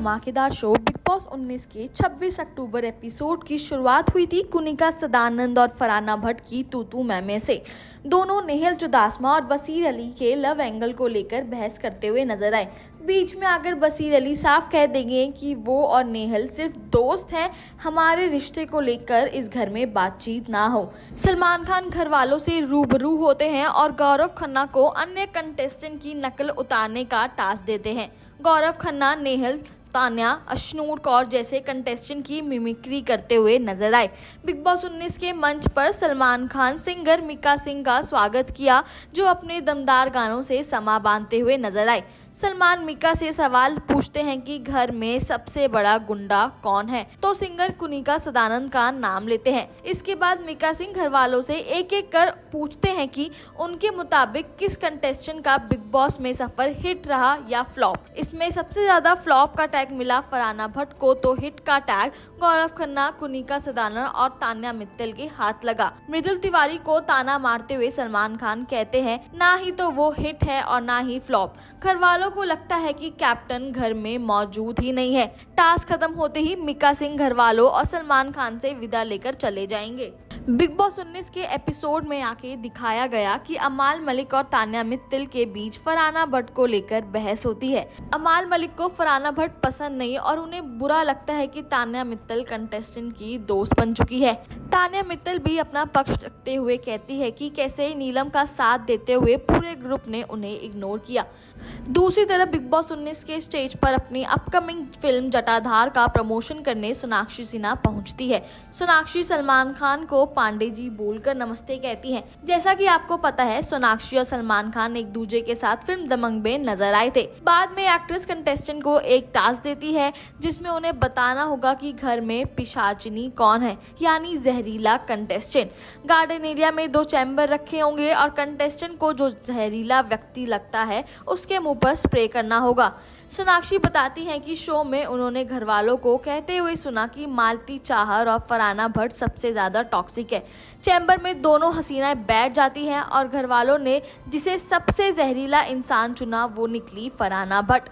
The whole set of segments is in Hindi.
धमाकेदार शो बिग बॉस 19 के 26 अक्टूबर एपिसोड की शुरुआत हुई थी कुनिका सदानंद और फरहाना भट्ट की तू मैं से। दोनों नेहल चुदासमा और बसीर अली के लव एंगल को लेकर बहस करते हुए नजर आए। बीच में आकर बसीर अली साफ कह देंगे कि वो और नेहल सिर्फ दोस्त हैं, हमारे रिश्ते को लेकर इस घर में बातचीत ना हो। सलमान खान घर वालों से रूबरू होते हैं और गौरव खन्ना को अन्य कंटेस्टेंट की नकल उतारने का टास्क देते हैं। गौरव खन्ना नेहल, तान्या, अश्नूर कौर जैसे कंटेस्टेंट की मिमिक्री करते हुए नजर आए। बिग बॉस 19 के मंच पर सलमान खान सिंगर मीका सिंह का स्वागत किया, जो अपने दमदार गानों से समा बांधते हुए नजर आए। सलमान मीका से सवाल पूछते हैं कि घर में सबसे बड़ा गुंडा कौन है, तो सिंगर कुनिका सदानंद का नाम लेते हैं। इसके बाद मीका सिंह घर वालों से एक एक कर पूछते हैं कि उनके मुताबिक किस कंटेस्टेंट का बिग बॉस में सफर हिट रहा या फ्लॉप। इसमें सबसे ज्यादा फ्लॉप का टैग मिला फरहाना भट्ट को, तो हिट का टैग गौरव खन्ना, कुनिका सदानंद और तान्या मित्तल के हाथ लगा। मृदुल तिवारी को ताना मारते हुए सलमान खान कहते हैं, ना ही तो वो हिट है और ना ही फ्लॉप। घर वालों को लगता है कि कैप्टन घर में मौजूद ही नहीं है। टास्क खत्म होते ही मीका सिंह घर वालों और सलमान खान से विदा लेकर चले जाएंगे। बिग बॉस 19 के एपिसोड में आके दिखाया गया कि अमाल मलिक और तान्या मित्तल के बीच फरहाना भट्ट को लेकर बहस होती है। अमाल मलिक को फरहाना भट्ट पसंद नहीं और उन्हें बुरा लगता है कि तान्या मित्तल कंटेस्टेंट की दोस्त बन चुकी है। तान्या मित्तल भी अपना पक्ष रखते हुए कहती है कि कैसे नीलम का साथ देते हुए पूरे ग्रुप ने उन्हें इग्नोर किया। दूसरी तरफ बिग बॉस 19 के स्टेज पर अपनी अपकमिंग फिल्म जटाधार का प्रमोशन करने सोनाक्षी सिन्हा पहुंचती है। सोनाक्षी सलमान खान को पांडे जी बोलकर नमस्ते कहती हैं। जैसा कि आपको पता है, सोनाक्षी और सलमान खान एक दूसरे के साथ फिल्म दबंग में नजर आए थे। बाद में एक्ट्रेस कंटेस्टेंट को एक टास्क देती है जिसमें उन्हें बताना होगा कि घर में पिशाचिनी कौन है, यानी जहरीला कंटेस्टेंट। गार्डन एरिया में 2 चैम्बर रखे होंगे और कंटेस्टेंट को जो जहरीला व्यक्ति लगता है उसके मुंह पर स्प्रे करना होगा। सोनाक्षी बताती हैं कि शो में उन्होंने घर वालों को कहते हुए सुना कि मालती चाहर और फरहाना भट्ट सबसे ज्यादा टॉक्सिक है। चैम्बर में दोनों हसीनाएं बैठ जाती हैं और घर वालों ने जिसे सबसे जहरीला इंसान चुना वो निकली फरहाना भट्ट।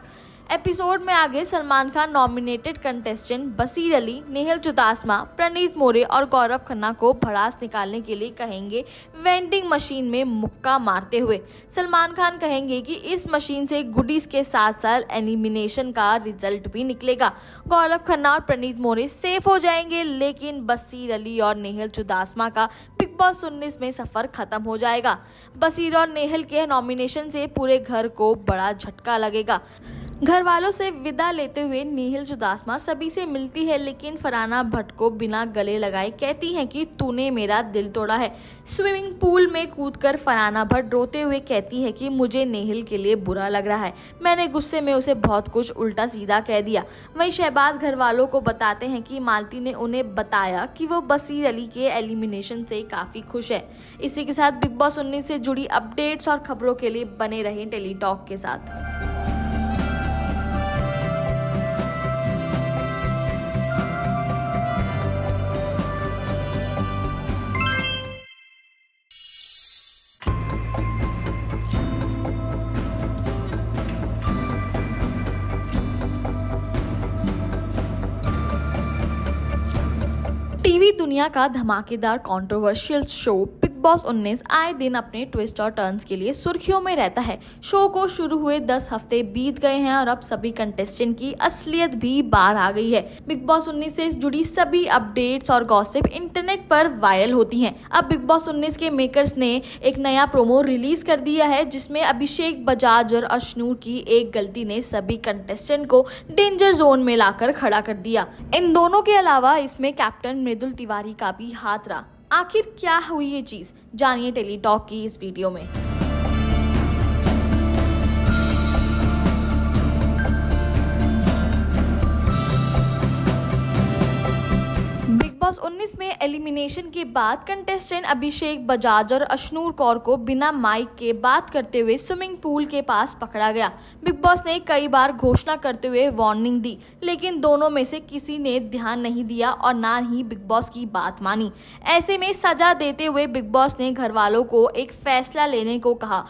एपिसोड में आगे सलमान खान नॉमिनेटेड कंटेस्टेंट बसीर अली, नेहल चुदासमा, प्रणीत मोरे और गौरव खन्ना को भड़ास निकालने के लिए कहेंगे वेंडिंग मशीन में मुक्का मारते हुए। सलमान खान कहेंगे कि इस मशीन से गुडीज के साथ साथ एलिमिनेशन का रिजल्ट भी निकलेगा। गौरव खन्ना और प्रणीत मोरे सेफ हो जाएंगे, लेकिन बसीर अली और नेहल चुदासमा का बिग बॉस 19 में सफर खत्म हो जाएगा। बसीर और नेहल के नॉमिनेशन से पूरे घर को बड़ा झटका लगेगा। घर वालों से विदा लेते हुए नेहल चुदासमा सभी से मिलती है, लेकिन फरहाना भट्ट को बिना गले लगाए कहती हैं कि तूने मेरा दिल तोड़ा है। स्विमिंग पूल में कूदकर फरहाना भट्ट रोते हुए कहती है कि मुझे नेहल के लिए बुरा लग रहा है, मैंने गुस्से में उसे बहुत कुछ उल्टा सीधा कह दिया। वहीं शहबाज घर वालों को बताते हैं कि मालती ने उन्हें बताया कि वो बसीर अली के एलिमिनेशन से काफी खुश है। इसी के साथ बिग बॉस 19 से जुड़ी अपडेट्स और खबरों के लिए बने रहें टेली टॉक के साथ। टीवी दुनिया का धमाकेदार कंट्रोवर्शियल शो बिग बॉस 19 आए दिन अपने ट्विस्ट और टर्न्स के लिए सुर्खियों में रहता है। शो को शुरू हुए 10 हफ्ते बीत गए हैं और अब सभी कंटेस्टेंट की असलियत भी बाहर आ गई है। बिग बॉस 19 से जुड़ी सभी अपडेट्स और गॉसिप इंटरनेट पर वायरल होती हैं। अब बिग बॉस 19 के मेकर्स ने एक नया प्रोमो रिलीज कर दिया है, जिसमें अभिषेक बजाज और अश्नूर की एक गलती ने सभी कंटेस्टेंट को डेंजर जोन में लाकर खड़ा कर दिया। इन दोनों के अलावा इसमें कैप्टन मृदुल तिवारी का भी हाथ रहा। आखिर क्या हुई ये चीज, जानिए टेली टॉक की इस वीडियो में। बिग बॉस 19 में एलिमिनेशन के बाद कंटेस्टेंट अभिषेक बजाज और अश्नूर कौर को बिना माइक के बात करते हुए स्विमिंग पूल के पास पकड़ा गया। बिग बॉस ने कई बार घोषणा करते हुए वार्निंग दी, लेकिन दोनों में से किसी ने ध्यान नहीं दिया और ना ही बिग बॉस की बात मानी। ऐसे में सजा देते हुए बिग बॉस ने घर वालों को एक फैसला लेने को कहा।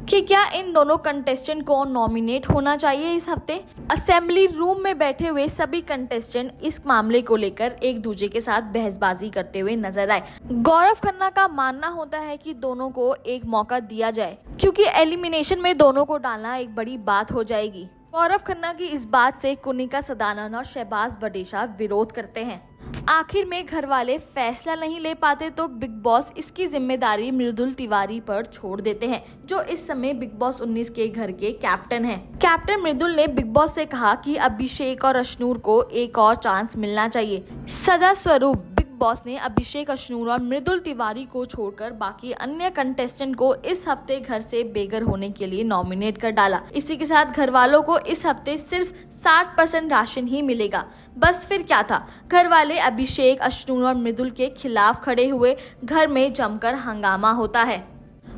कि क्या इन दोनों कंटेस्टेंट को नॉमिनेट होना चाहिए इस हफ्ते। असेंबली रूम में बैठे हुए सभी कंटेस्टेंट इस मामले को लेकर एक दूसरे के साथ बहसबाजी करते हुए नजर आए। गौरव खन्ना का मानना होता है कि दोनों को एक मौका दिया जाए, क्योंकि एलिमिनेशन में दोनों को डालना एक बड़ी बात हो जाएगी। गौरव खन्ना की इस बात से कुनिका सदानंद और शहबाज बडेशा विरोध करते हैं। आखिर में घर वाले फैसला नहीं ले पाते तो बिग बॉस इसकी जिम्मेदारी मृदुल तिवारी पर छोड़ देते हैं, जो इस समय बिग बॉस 19 के घर के कैप्टन हैं। कैप्टन मृदुल ने बिग बॉस से कहा कि अभिषेक और अश्नूर को एक और चांस मिलना चाहिए। सजा स्वरूप बॉस ने अभिषेक, अश्नूर और मृदुल तिवारी को छोड़कर बाकी अन्य कंटेस्टेंट को इस हफ्ते घर से बेघर होने के लिए नॉमिनेट कर डाला। इसी के साथ घर वालों को इस हफ्ते सिर्फ 60% राशन ही मिलेगा। बस फिर क्या था, घर वाले अभिषेक, अश्नूर और मृदुल के खिलाफ खड़े हुए, घर में जमकर हंगामा होता है।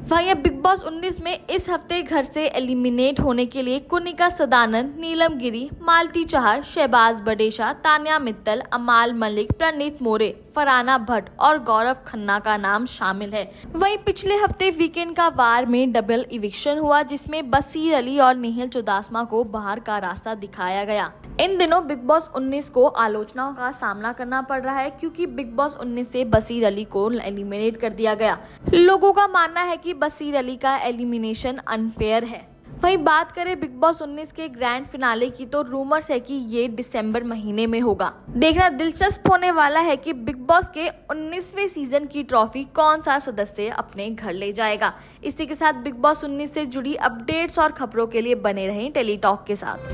वहीं बिग बॉस 19 में इस हफ्ते घर से एलिमिनेट होने के लिए कुनिका सदानंद, नीलम गिरी, मालती चाहर, शहबाज बडेशा, तान्या मित्तल, अमाल मलिक, प्रणीत मोरे, फरहाना भट्ट और गौरव खन्ना का नाम शामिल है। वहीं पिछले हफ्ते वीकेंड का वार में डबल इविक्शन हुआ, जिसमें बसीर अली और नेहल चुदासमा को बाहर का रास्ता दिखाया गया। इन दिनों बिग बॉस 19 को आलोचनाओं का सामना करना पड़ रहा है, क्योंकि बिग बॉस 19 से बसीर अली को एलिमिनेट कर दिया गया। लोगों का मानना है कि बसीर अली का एलिमिनेशन अनफेयर है। वहीं बात करें बिग बॉस 19 के ग्रैंड फिनाले की, तो रूमर्स है कि ये दिसंबर महीने में होगा। देखना दिलचस्प होने वाला है कि बिग बॉस के 19वें सीजन की ट्रॉफी कौन सा सदस्य अपने घर ले जाएगा। इसी के साथ बिग बॉस 19 से जुड़ी अपडेट्स और खबरों के लिए बने रहें टेली टॉक के साथ।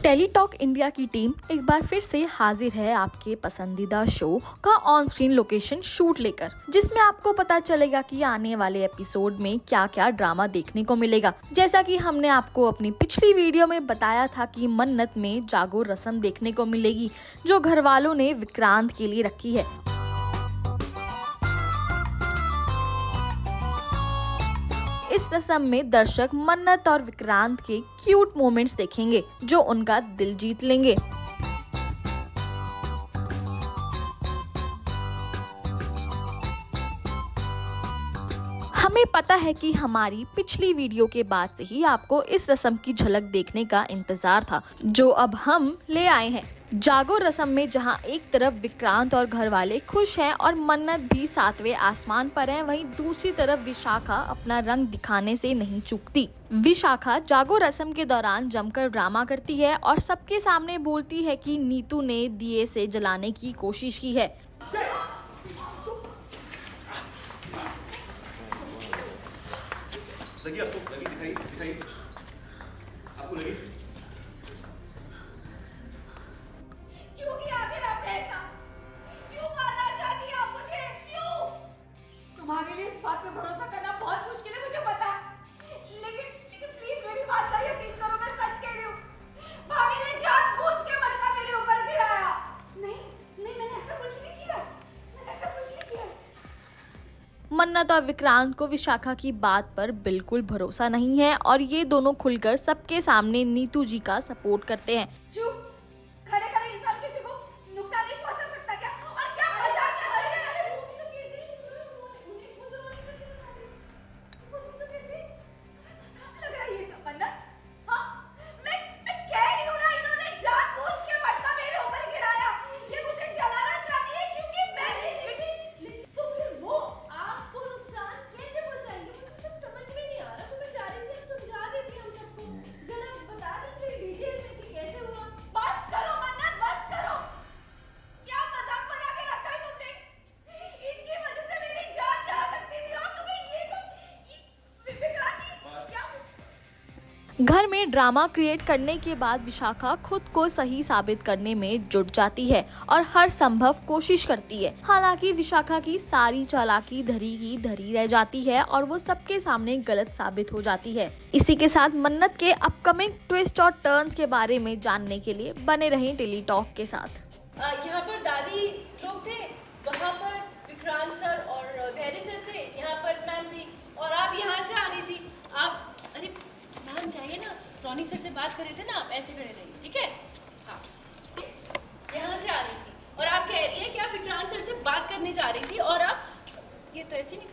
टेली टॉक इंडिया की टीम एक बार फिर से हाजिर है आपके पसंदीदा शो का ऑन स्क्रीन लोकेशन शूट लेकर, जिसमें आपको पता चलेगा कि आने वाले एपिसोड में क्या क्या ड्रामा देखने को मिलेगा। जैसा कि हमने आपको अपनी पिछली वीडियो में बताया था कि मन्नत में जागो रस्म देखने को मिलेगी, जो घर वालों ने विक्रांत के लिए रखी है। इस रस्म में दर्शक मन्नत और विक्रांत के क्यूट मोमेंट्स देखेंगे, जो उनका दिल जीत लेंगे। हमें पता है कि हमारी पिछली वीडियो के बाद से ही आपको इस रस्म की झलक देखने का इंतजार था, जो अब हम ले आए हैं। जागो रस्म में जहां एक तरफ विक्रांत और घर वाले खुश हैं और मन्नत भी 7वें आसमान पर है, वहीं दूसरी तरफ विशाखा अपना रंग दिखाने से नहीं चूकती। विशाखा जागो रस्म के दौरान जमकर ड्रामा करती है और सबके सामने बोलती है कि नीतू ने दिए से जलाने की कोशिश की है। लगी आपको? लगी? दिखाई आपको लगी? क्यों किया आखिर आपने ऐसा? क्यों मारना चाहती हैं आप मुझे? क्यों? तुम्हारे लिए इस बात पे भरोसा करना बहुत मुश्किल है, मुझे पता है। लेकिन प्लीज मेरी बात का यकीन करो, मैं सच कह रही हूँ। भाभी ने जानबूझ के मटका मेरे ऊपर गिराया। नहीं, मैंने ऐसा कुछ नहीं किया। मन्नत और विक्रांत को विशाखा की बात पर बिल्कुल भरोसा नहीं है और ये दोनों खुलकर सबके सामने नीतू जी का सपोर्ट करते हैं। खड़े इंसान किसी को नुकसान नहीं पहुंचा सकता क्या? और क्या मजाक कर रहे हैं? लग रहा है ये सब मन्नत। हाँ, मैं कह रही हूँ ना, इन्होंने जानबूझ के मटका मेरे घर में ड्रामा क्रिएट करने के बाद विशाखा खुद को सही साबित करने में जुट जाती है और हर संभव कोशिश करती है। हालांकि विशाखा की सारी चालाकी धरी की धरी रह जाती है और वो सबके सामने गलत साबित हो जाती है। इसी के साथ मन्नत के अपकमिंग ट्विस्ट और टर्न्स के बारे में जानने के लिए बने रहें टेली टॉक के साथ। यहाँ पर दादी लोग थे, वहाँ पर विक्रांत सर और धैर्य सर थे, यहाँ पर मैम थी और आप यहाँ से आ रही थी। आप अरे मैम जाइए ना, रॉनिक सर से बात कर रहे थे ना, आप ऐसे खड़े रहिए, ठीक है? हाँ, यहाँ से आ रही थी और आप कह रही है कि आप विक्रांत सर से बात करने जा रही थी और आप ये तो ऐसे नहीं